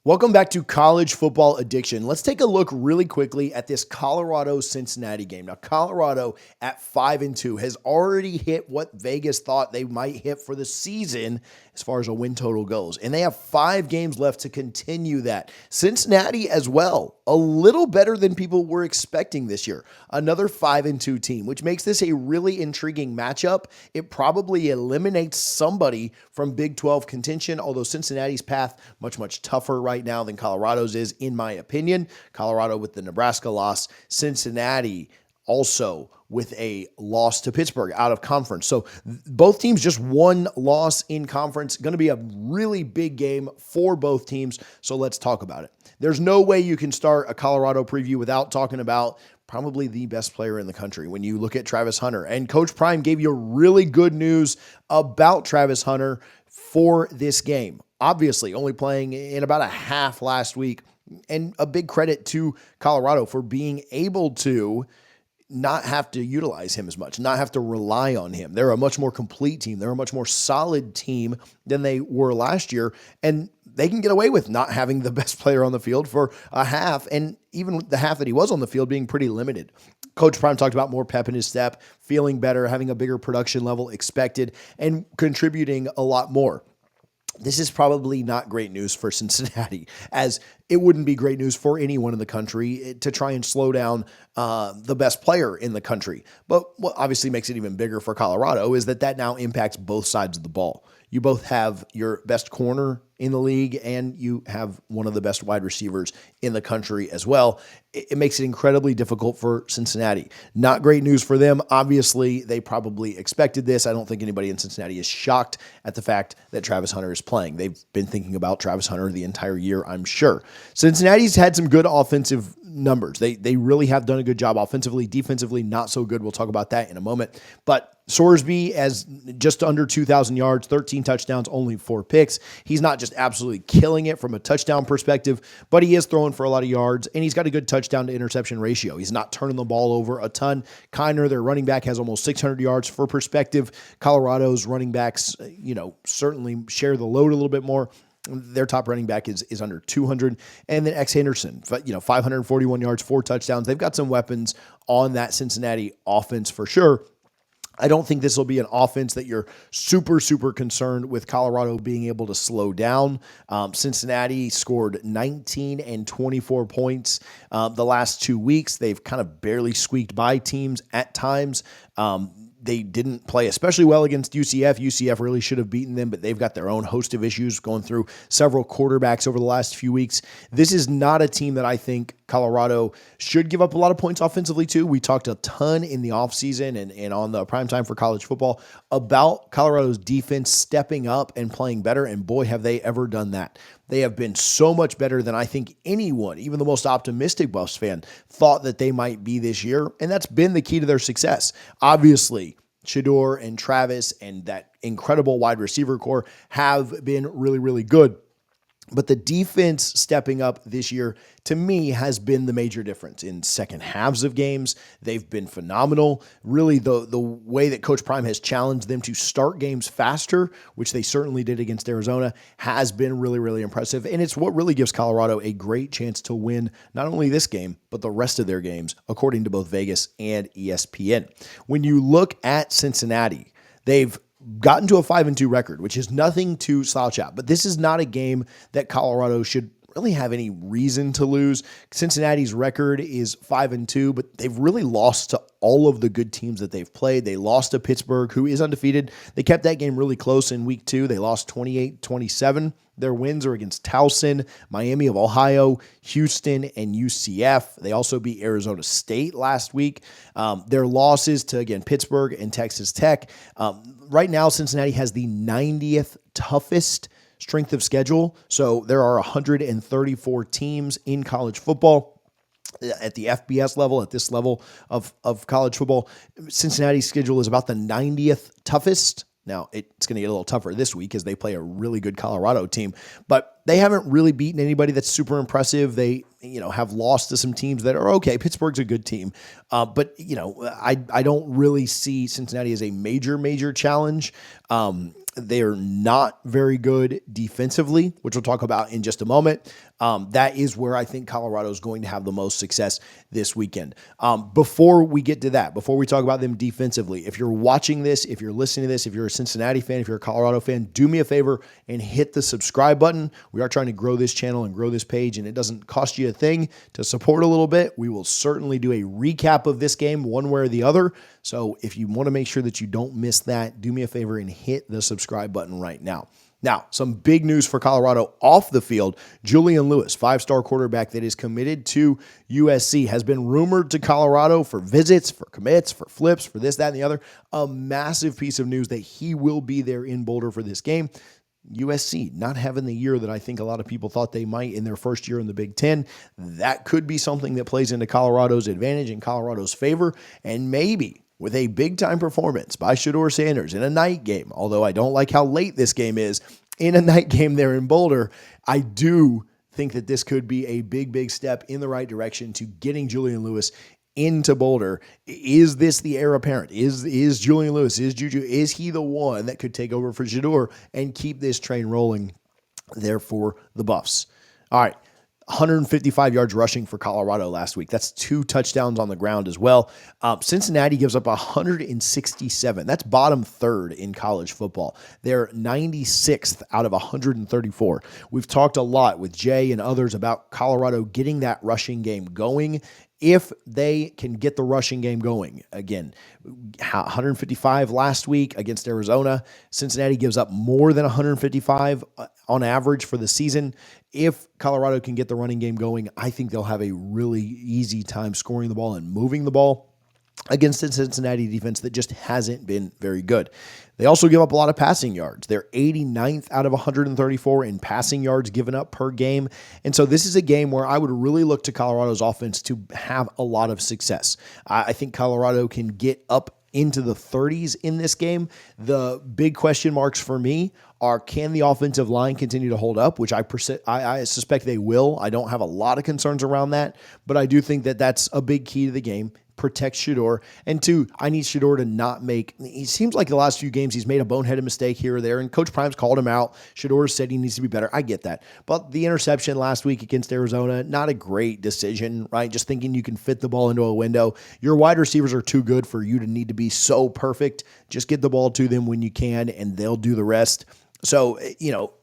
Welcome back to College Football Addiction. Let's take a look really quickly at this Colorado-Cincinnati game. Now, Colorado at 5-2 has already hit what Vegas thought they might hit for the season as far as a win total goes. And they have 5 games left to continue that. Cincinnati as well, a little better than people were expecting this year. Another 5-2 team, which makes this a really intriguing matchup. It probably eliminates somebody from Big 12 contention, although Cincinnati's path much tougher right now than Colorado's is, in my opinion. Colorado with the Nebraska loss, Cincinnati also with a loss to Pittsburgh out of conference. So both teams just one loss in conference. Going to be a really big game for both teams. So let's talk about it. There's no way you can start a Colorado preview without talking about probably the best player in the country when you look at Travis Hunter. And Coach Prime gave you really good news about Travis Hunter for this game. Obviously, only playing in about a half last week. And a big credit to Colorado for being able to not have to utilize him as much, not have to rely on him. They're a much more complete team. They're a much more solid team than they were last year. And they can get away with not having the best player on the field for a half, and even the half that he was on the field being pretty limited. Coach Prime talked about more pep in his step, feeling better, having a bigger production level expected, and contributing a lot more. This is probably not great news for Cincinnati, as it wouldn't be great news for anyone in the country to try and slow down the best player in the country. But what obviously makes it even bigger for Colorado is that now impacts both sides of the ball. You both have your best corner in the league, and you have one of the best wide receivers in the country as well. It makes it incredibly difficult for Cincinnati. Not great news for them. Obviously, they probably expected this. I don't think anybody in Cincinnati is shocked at the fact that Travis Hunter is playing. They've been thinking about Travis Hunter the entire year, I'm sure. Cincinnati's had some good offensive numbers. They really have done a good job offensively. Defensively, not so good. We'll talk about that in a moment. But Sorsby has just under 2,000 yards, 13 touchdowns, only 4 picks. He's not just absolutely killing it from a touchdown perspective, but he is throwing for a lot of yards, and he's got a good touchdown to interception ratio. He's not turning the ball over a ton. Kiner, their running back, has almost 600 yards. For perspective, Colorado's running backs, certainly share the load a little bit more. Their top running back is under 200. And then X Henderson, 541 yards, 4 touchdowns. They've got some weapons on that Cincinnati offense for sure. I don't think this will be an offense that you're super concerned with Colorado being able to slow down. Cincinnati scored 19 and 24 points the last 2 weeks. They've kind of barely squeaked by teams at times. They didn't play especially well against UCF. UCF really should have beaten them, but they've got their own host of issues going through several quarterbacks over the last few weeks. This is not a team that I think Colorado should give up a lot of points offensively to. We talked a ton in the offseason and on the primetime for college football about Colorado's defense stepping up and playing better, and boy, have they ever done that. They have been so much better than I think anyone, even the most optimistic Buffs fan, thought that they might be this year, and that's been the key to their success. Obviously, Shedeur and Travis and that incredible wide receiver core have been really good. But the defense stepping up this year, to me, has been the major difference. In second halves of games, they've been phenomenal. Really, the way that Coach Prime has challenged them to start games faster, which they certainly did against Arizona, has been really impressive. And it's what really gives Colorado a great chance to win not only this game, but the rest of their games, according to both Vegas and ESPN. When you look at Cincinnati, they've gotten to a 5-2 record, which is nothing to slouch at. But this is not a game that Colorado should really have any reason to lose. Cincinnati's record is 5-2, but they've really lost to all of the good teams that they've played. They lost to Pittsburgh, who is undefeated. They kept that game really close in week 2. They lost 28-27. Their wins are against Towson, Miami of Ohio, Houston, and UCF. They also beat Arizona State last week. Their losses to, again, Pittsburgh and Texas Tech. Right now, Cincinnati has the 90th toughest strength of schedule. So there are 134 teams in college football. At the FBS level, at this level of college football, Cincinnati's schedule is about the 90th toughest. Now, it's going to get a little tougher this week as they play a really good Colorado team, but they haven't really beaten anybody that's super impressive. They, have lost to some teams that are okay. Pittsburgh's a good team, but I don't really see Cincinnati as a major challenge. They're not very good defensively, which we'll talk about in just a moment. That is where I think Colorado is going to have the most success this weekend. Before we get to that, before we talk about them defensively, if you're watching this, if you're listening to this, if you're a Cincinnati fan, if you're a Colorado fan, do me a favor and hit the subscribe button. We are trying to grow this channel and grow this page, and it doesn't cost you a thing to support a little bit. We will certainly do a recap of this game one way or the other. So if you want to make sure that you don't miss that, do me a favor and hit the subscribe button right now. Now, some big news for Colorado off the field. Julian Lewis, five-star quarterback that is committed to USC, has been rumored to Colorado for visits, for commits, for flips, for this, that, and the other. A massive piece of news that he will be there in Boulder for this game. USC not having the year that I think a lot of people thought they might in their first year in the Big Ten. That could be something that plays into Colorado's advantage and Colorado's favor, and maybe with a big-time performance by Shedeur Sanders in a night game, although I don't like how late this game is, in a night game there in Boulder, I do think that this could be a big, big step in the right direction to getting Julian Lewis into Boulder. Is this the heir apparent? Is Julian Lewis, is Juju, is he the one that could take over for Shedeur and keep this train rolling there for the Buffs? All right. 155 yards rushing for Colorado last week. That's 2 touchdowns on the ground as well. Cincinnati gives up 167. That's bottom third in college football. They're 96th out of 134. We've talked a lot with Jay and others about Colorado getting that rushing game going. If they can get the rushing game going, again, 155 last week against Arizona. Cincinnati gives up more than 155 on average for the season. If Colorado can get the running game going, I think they'll have a really easy time scoring the ball and moving the ball against the Cincinnati defense that just hasn't been very good. They also give up a lot of passing yards. They're 89th out of 134 in passing yards given up per game. And so this is a game where I would really look to Colorado's offense to have a lot of success. I think Colorado can get up into the 30s in this game. The big question marks for me are, can the offensive line continue to hold up, which I suspect they will. I don't have a lot of concerns around that, but I do think that that's a big key to the game. Protect Shedeur. And 2, I need Shedeur to not make, he seems like the last few games he's made a boneheaded mistake here or there, and Coach Prime's called him out. Shedeur said he needs to be better. I get that. But the interception last week against Arizona, not a great decision, right? Just thinking you can fit the ball into a window. Your wide receivers are too good for you to need to be so perfect. Just get the ball to them when you can, and they'll do the rest. So,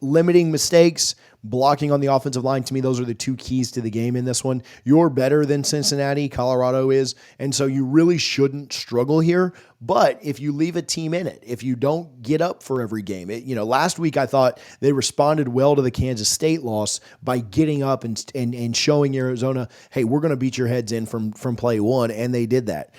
limiting mistakes, blocking on the offensive line, to me, those are the 2 keys to the game in this one. You're better than Cincinnati, Colorado is, and so you really shouldn't struggle here. But if you leave a team in it, if you don't get up for every game, last week I thought they responded well to the Kansas State loss by getting up and showing Arizona, hey, we're going to beat your heads in from play one, and they did that.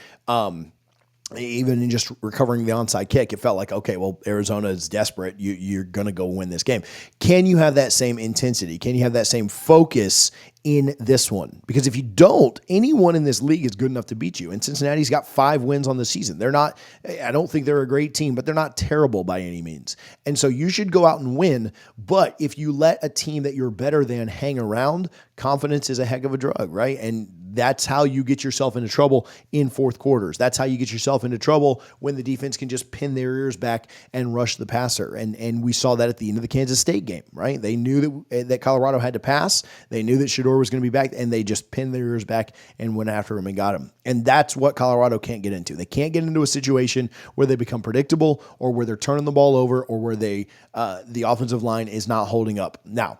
Even in just recovering the onside kick, it felt like, okay, well, Arizona is desperate. You're going to go win this game. Can you have that same intensity? Can you have that same focus in this one? Because if you don't, anyone in this league is good enough to beat you. And Cincinnati's got 5 wins on the season. I don't think they're a great team, but they're not terrible by any means. And so you should go out and win. But if you let a team that you're better than hang around, confidence is a heck of a drug, right? And that's how you get yourself into trouble in fourth quarters. That's how you get yourself into trouble when the defense can just pin their ears back and rush the passer. And we saw that at the end of the Kansas State game, right? They knew that Colorado had to pass. They knew that Shedeur was going to be back, and they just pinned their ears back and went after him and got him. And that's what Colorado can't get into. They can't get into a situation where they become predictable or where they're turning the ball over or where the offensive line is not holding up. Now,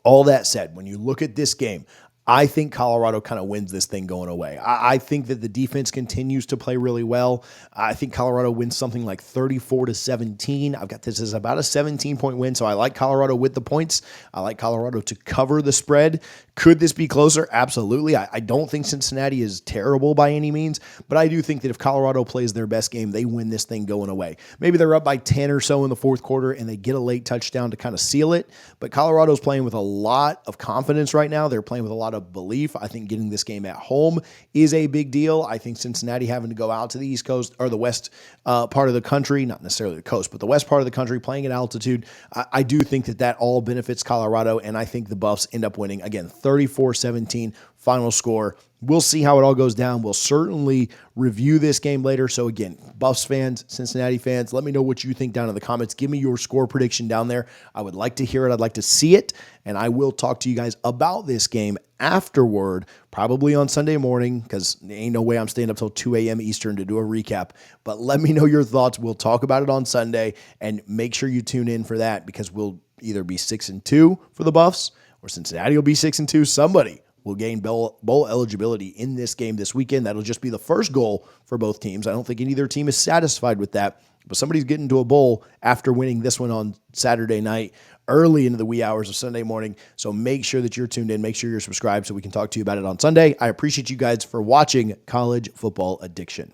all that said, when you look at this game, I think Colorado kind of wins this thing going away. I think that the defense continues to play really well. I think Colorado wins something like 34-17. I've got this as about a 17-point win, so I like Colorado with the points. I like Colorado to cover the spread. Could this be closer? Absolutely. I don't think Cincinnati is terrible by any means, but I do think that if Colorado plays their best game, they win this thing going away. Maybe they're up by 10 or so in the fourth quarter and they get a late touchdown to kind of seal it, but Colorado's playing with a lot of confidence right now. They're playing with a lot of belief. I think getting this game at home is a big deal. I think Cincinnati having to go out to the East Coast or the West part of the country, not necessarily the coast, but the West part of the country, playing at altitude, I do think that all benefits Colorado, and I think the Buffs end up winning, again, 34-17 final score. we'll see how it all goes down. We'll certainly review this game later. So again, Buffs fans, Cincinnati fans, let me know what you think down in the comments. Give me your score prediction down there. I would like to hear it. I'd like to see it. And I will talk to you guys about this game afterward, probably on Sunday morning, because there ain't no way I'm staying up till 2 a.m. Eastern to do a recap. But let me know your thoughts. We'll talk about it on Sunday, and make sure you tune in for that, because we'll either be 6-2 for the Buffs or Cincinnati will be 6-2. Somebody will gain bowl eligibility in this game this weekend. That'll just be the first goal for both teams. I don't think either team is satisfied with that, but somebody's getting to a bowl after winning this one on Saturday night, early into the wee hours of Sunday morning. So make sure that you're tuned in. Make sure you're subscribed so we can talk to you about it on Sunday. I appreciate you guys for watching College Football Addiction.